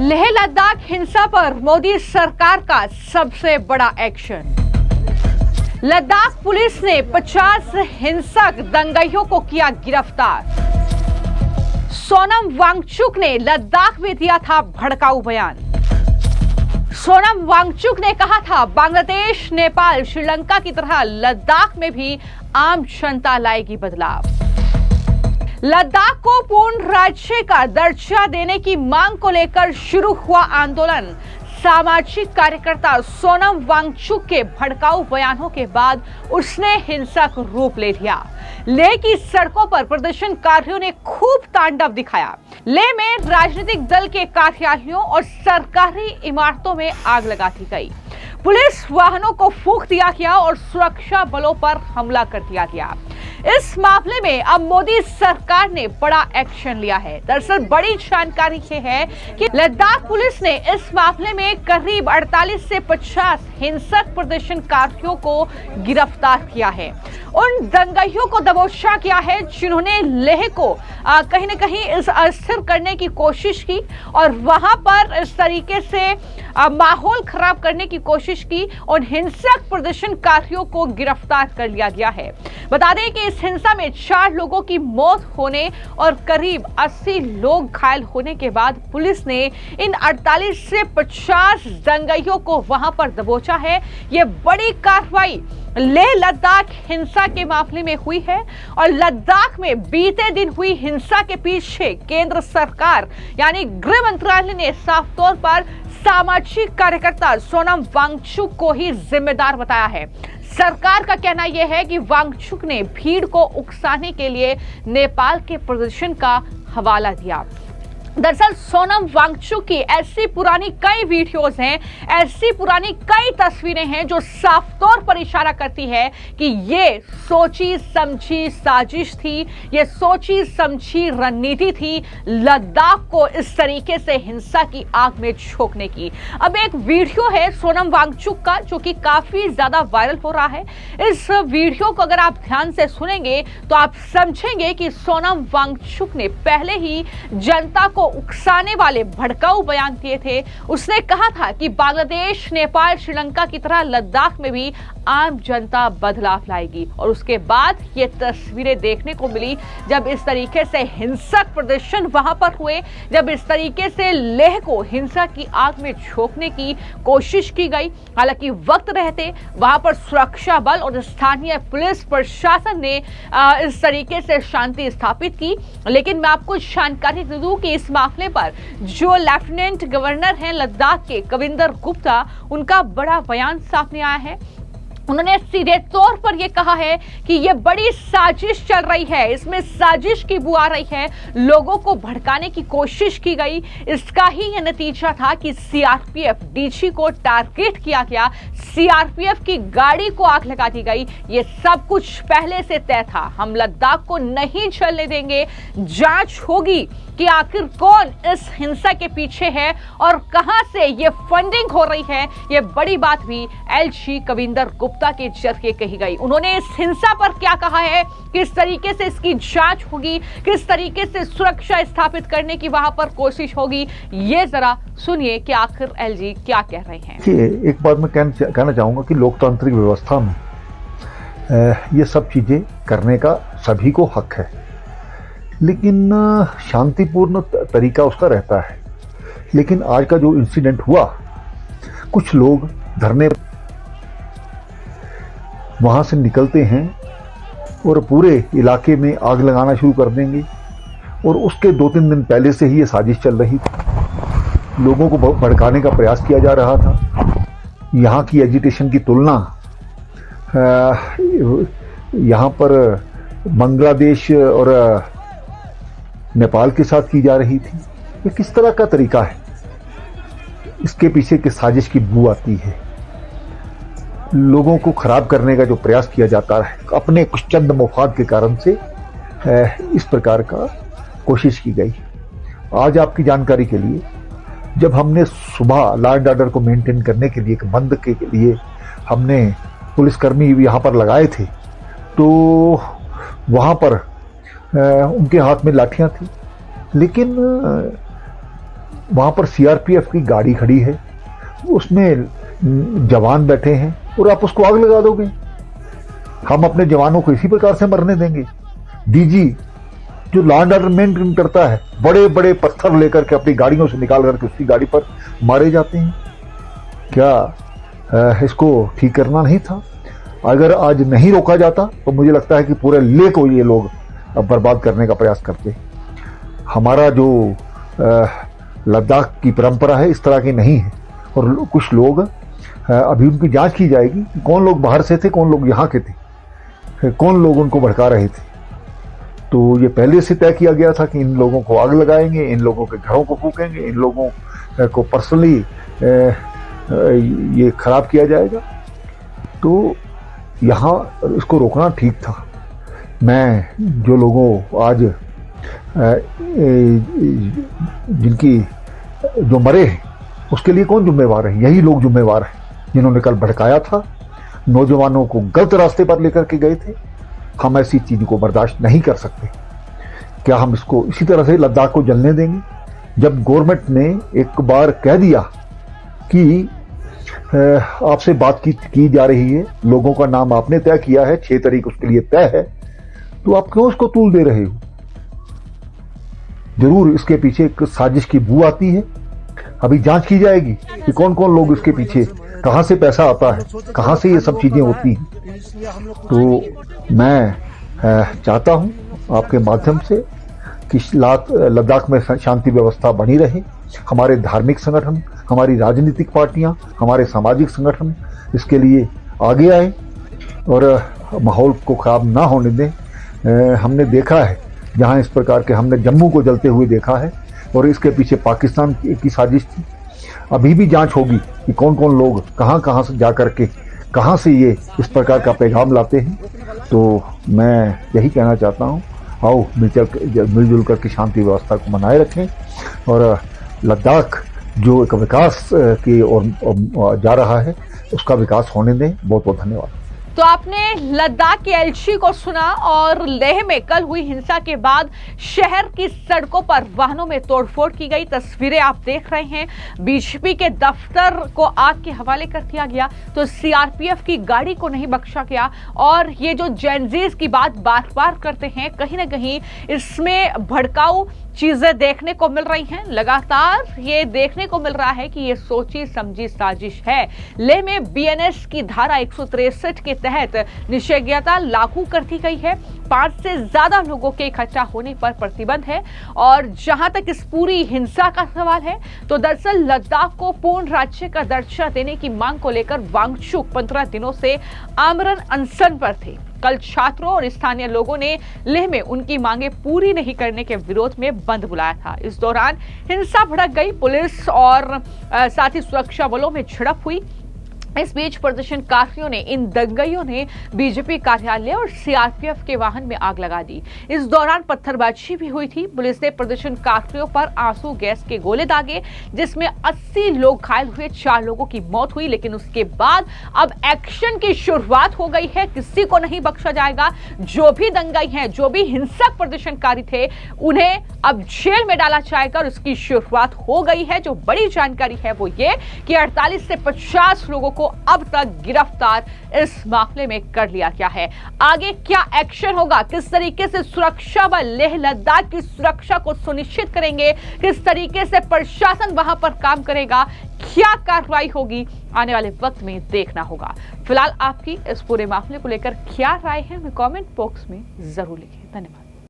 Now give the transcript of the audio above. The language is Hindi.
लेह लद्दाख हिंसा पर मोदी सरकार का सबसे बड़ा एक्शन। लद्दाख पुलिस ने 50 हिंसक दंगाइयों को किया गिरफ्तार। सोनम वांगचुक ने लद्दाख में दिया था भड़काऊ बयान। सोनम वांगचुक ने कहा था बांग्लादेश, नेपाल, श्रीलंका की तरह लद्दाख में भी आम जनता लाएगी बदलाव। लद्दाख को पूर्ण राज्य का दर्जा देने की मांग को लेकर शुरू हुआ आंदोलन। सामाजिक कार्यकर्ता सोनम वांगचुक के भड़काऊ बयानों के बाद उसने हिंसक रूप ले लिया। लेह की सड़कों पर प्रदर्शनकारियों ने खूब तांडव दिखाया। लेह में राजनीतिक दल के कार्यालयों और सरकारी इमारतों में आग लगा दी गई। पुलिस वाहनों को फूंक दिया गया और सुरक्षा बलों पर हमला कर दिया गया। इस मामले में अब मोदी सरकार ने बड़ा एक्शन लिया है। दरअसल बड़ी जानकारी ये है कि लद्दाख पुलिस ने इस मामले में करीब 48 से 50 हिंसक प्रदर्शनकारियों को गिरफ्तार किया है। उन दंगाइयों को दबोचा किया है जिन्होंने लेह को कहीं न कहीं अस्थिर करने की कोशिश की और वहां पर इस तरीके से माहौल खराब करने की कोशिश की। उन हिंसक प्रदर्शनकारियों को गिरफ्तार कर लिया गया है। बता दें कि इस हिंसा में 4 लोगों की मौत होने और करीब 80 लोग घायल होने के बाद पुलिस ने इन 48 से 50 दंगाइयों को वहां पर दबोचा है। ये बड़ी कार्रवाई लेह लद्दाख हिंसा के मामले में हुई है और लद्दाख में बीते दिन हुई हिंसा के पीछे केंद्र सरकार यानी गृह मंत्रालय ने साफ तौर पर सामाजिक कार्यकर्ता सोनम वांगचुक को ही जिम्मेदार बताया है। सरकार का कहना यह है कि वांगचुक ने भीड़ को उकसाने के लिए नेपाल के प्रदर्शन का हवाला दिया। दरअसल सोनम वांगचुक की ऐसी पुरानी कई वीडियोस हैं, ऐसी पुरानी कई तस्वीरें हैं जो साफ तौर पर इशारा करती है कि ये सोची समझी साजिश थी, ये सोची समझी रणनीति थी लद्दाख को इस तरीके से हिंसा की आग में झोंकने की। अब एक वीडियो है सोनम वांगचुक का जो कि काफी ज्यादा वायरल हो रहा है। इस वीडियो को अगर आप ध्यान से सुनेंगे तो आप समझेंगे कि सोनम वांगचुक ने पहले ही जनता को उकसाने वाले भड़काऊ बयान दिए थे। उसने कहा था कि बांग्लादेश, नेपाल, श्रीलंका की तरह लद्दाख में भी आम जनता बदलाव लाएगी और उसके बाद ये तस्वीरें देखने को मिली जब इस तरीके से हिंसक प्रदर्शन वहां पर हुए, जब इस तरीके से लेह को हिंसा की आग में झोंकने की कोशिश की गई। हालांकि वक्त रहते वहां पर सुरक्षा बल और स्थानीय पुलिस प्रशासन ने इस तरीके से शांति स्थापित की। लेकिन मैं आपको जानकारी दे दूं कि इस मामले पर जो लेफ्टिनेंट गवर्नर हैं लद्दाख के कविंदर गुप्ता, उनका बड़ा बयान सामने आया है। उन्होंने सीधे तौर पर यह कहा है कि यह बड़ी साजिश चल रही है, इसमें साजिश की बू आ रही है, लोगों को भड़काने की कोशिश की गई। इसका ही यह नतीजा था कि सीआरपीएफ डीजी को टारगेट किया गया, सीआरपीएफ की गाड़ी को आग लगा दी गई। ये सब कुछ पहले से तय था। हम लद्दाख को नहीं चलने देंगे, जांच होगी कि आखिर कौन इस हिंसा के पीछे है और कहां से ये फंडिंग हो रही है। ये बड़ी बात भी एलजी कविंदर गुप्ता के जरिए कही गई। उन्होंने इस हिंसा पर क्या कहा है, किस तरीके से इसकी जांच होगी, किस तरीके से सुरक्षा स्थापित करने की वहां पर कोशिश होगी, ये जरा सुनिए कि आखिर एलजी क्या कह रहे हैं। एक बात मैं कहना चाहूंगा कि लोकतांत्रिक व्यवस्था में ये सब चीजें करने का सभी को हक है, लेकिन शांतिपूर्ण तरीका उसका रहता है। लेकिन आज का जो इंसिडेंट हुआ, कुछ लोग धरने वहां से निकलते हैं और पूरे इलाके में आग लगाना शुरू कर देंगे और उसके 2-3 दिन पहले से ही ये साजिश चल रही थी। लोगों को भड़काने का प्रयास किया जा रहा था। यहाँ की एजिटेशन की तुलना यहाँ पर बांग्लादेश और नेपाल के साथ की जा रही थी। ये किस तरह का तरीका है? इसके पीछे की साजिश की बू आती है। लोगों को खराब करने का जो प्रयास किया जाता है अपने कुछ चंद मफाद के कारण से इस प्रकार का कोशिश की गई। आज आपकी जानकारी के लिए, जब हमने सुबह लॉ एंड ऑर्डर को मेंटेन करने के लिए, एक बंद के लिए हमने पुलिसकर्मी यहाँ पर लगाए थे, तो वहाँ पर उनके हाथ में लाठियाँ थी, लेकिन वहां पर सीआरपीएफ की गाड़ी खड़ी है, उसमें जवान बैठे हैं और आप उसको आग लगा दोगे। हम अपने जवानों को इसी प्रकार से मरने देंगे? डीजी जो लैंड ऑर्डर मेंटेन करता है, बड़े बड़े पत्थर लेकर के अपनी गाड़ियों से निकाल करके उसकी गाड़ी पर मारे जाते हैं। क्या इसको ठीक करना नहीं था? अगर आज नहीं रोका जाता तो मुझे लगता है कि पूरे लेह को ये लोग बर्बाद करने का प्रयास करते। हमारा जो लद्दाख की परंपरा है इस तरह की नहीं है, और कुछ लोग अभी उनकी जांच की जाएगी कि कौन लोग बाहर से थे, कौन लोग यहाँ के थे, कौन लोग उनको भड़का रहे थे। तो ये पहले से तय किया गया था कि इन लोगों को आग लगाएंगे, इन लोगों के घरों को फूकेंगे, इन लोगों को पर्सनली ये खराब किया जाएगा। तो यहाँ इसको रोकना ठीक था। मैं जो लोगों आज जिनकी जो मरे हैं उसके लिए कौन जिम्मेवार है? यही लोग जिम्मेवार हैं जिन्होंने कल भड़काया था, नौजवानों को गलत रास्ते पर लेकर के गए थे। हम ऐसी चीज को बर्दाश्त नहीं कर सकते। क्या हम इसको इसी तरह से लद्दाख को जलने देंगे? जब गवर्नमेंट ने एक बार कह दिया कि आपसे बात की जा रही है, लोगों का नाम आपने तय किया है, 6 तारीख उसके लिए तय है, तो आप क्यों उसको तूल दे रहे हो? जरूर इसके पीछे एक साजिश की बू आती है। अभी जांच की जाएगी कि कौन कौन लोग इसके पीछे, कहां से पैसा आता है, कहां से ये सब चीजें होती हैं। तो मैं चाहता हूं आपके माध्यम से कि लद्दाख में शांति व्यवस्था बनी रहे। हमारे धार्मिक संगठन, हमारी राजनीतिक पार्टियां, हमारे सामाजिक संगठन इसके लिए आगे आए और माहौल को खराब ना होने दें। हमने देखा है जहां इस प्रकार के, हमने जम्मू को जलते हुए देखा है और इसके पीछे पाकिस्तान की साजिश थी। अभी भी जांच होगी कि कौन कौन लोग कहां से जाकर के कहां से ये इस प्रकार का पैगाम लाते हैं। तो मैं यही कहना चाहता हूं, आओ मिलजुल करके शांति व्यवस्था को बनाए रखें और लद्दाख जो एक विकास की ओर जा रहा है उसका विकास होने दें। बहुत बहुत धन्यवाद। तो आपने लद्दाख के एलची को सुना और लेह में कल हुई हिंसा के बाद शहर की सड़कों पर वाहनों में तोड़फोड़ की गई तस्वीरें आप देख रहे हैं। बीजेपी के दफ्तर को आग के हवाले कर दिया गया, तो सीआरपीएफ की गाड़ी को नहीं बख्शा गया। और ये जो जेनजीज की बात बार बार करते हैं, कहीं ना कहीं इसमें भड़काऊ चीजें देखने को मिल रही हैं। लगातार ये देखने को मिल रहा है कि ये सोची समझी साजिश है। लेह में बीएनएस की धारा 163 के तहत निषेधाज्ञा लागू कर दी गई है। 5 से ज्यादा लोगों के इकट्ठा होने पर प्रतिबंध है। और जहां तक इस पूरी हिंसा का सवाल है, तो दरअसल लद्दाख को पूर्ण राज्य का दर्जा देने की मांग को लेकर वांगचुक 15 दिनों से आमरण अनशन पर थे। कल छात्रों और स्थानीय लोगों ने लेह में उनकी मांगे पूरी नहीं करने के विरोध में बंद बुलाया था। इस दौरान हिंसा भड़क गई, पुलिस और साथ ही सुरक्षा बलों में झड़प हुई। इस बीच प्रदर्शनकारियों ने, इन दंगइयों ने बीजेपी कार्यालय और सीआरपीएफ के वाहन में आग लगा दी। इस दौरान पत्थरबाजी भी हुई थी। पुलिस ने प्रदर्शनकारियों पर आंसू गैस के गोले दागे, जिसमें 80 लोग घायल हुए, 4 लोगों की मौत हुई। लेकिन उसके बाद अब एक्शन की शुरुआत हो गई है। किसी को नहीं बख्शा जाएगा। जो भी दंगाई हैं, जो भी हिंसक प्रदर्शनकारी थे, उन्हें अब जेल में डाला जाएगा और उसकी शुरुआत हो गई है। जो बड़ी जानकारी है वो ये कि 48 से 50 लोगों को अब तक गिरफ्तार इस मामले में कर लिया गया है। आगे क्या एक्शन होगा, किस तरीके से सुरक्षा बल लेह लद्दाख की सुरक्षा को सुनिश्चित करेंगे, किस तरीके से प्रशासन वहां पर काम करेगा, क्या कार्रवाई होगी, आने वाले वक्त में देखना होगा। फिलहाल आपकी इस पूरे मामले को लेकर क्या राय है, हमें कमेंट बॉक्स में जरूर लिखें। धन्यवाद।